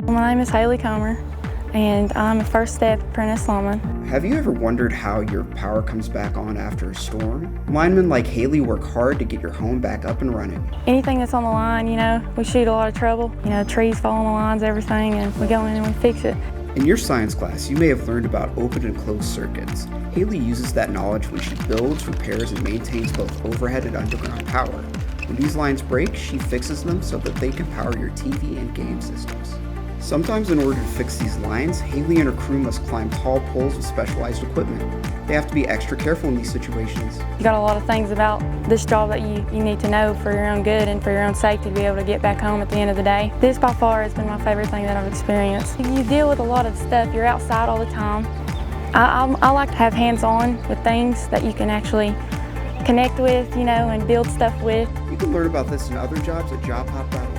My name is Haley Comer, and I'm a first step apprentice lineman. Have you ever wondered how your power comes back on after a storm? Linemen like Haley work hard to get your home back up and running. Anything that's on the line, we shoot a lot of trouble. Trees fall on the lines, everything, and we go in and we fix it. In your science class, you may have learned about open and closed circuits. Haley uses that knowledge when she builds, repairs, and maintains both overhead and underground power. When these lines break, she fixes them so that they can power your TV and game systems. Sometimes in order to fix these lines, Haley and her crew must climb tall poles with specialized equipment. They have to be extra careful in these situations. You got a lot of things about this job that you need to know for your own good and for your own safety to be able to get back home at the end of the day. This by far has been my favorite thing that I've experienced. You deal with a lot of stuff, you're outside all the time. I like to have hands-on with things that you can actually connect with, and build stuff with. You can learn about this and other jobs at jobhop.org.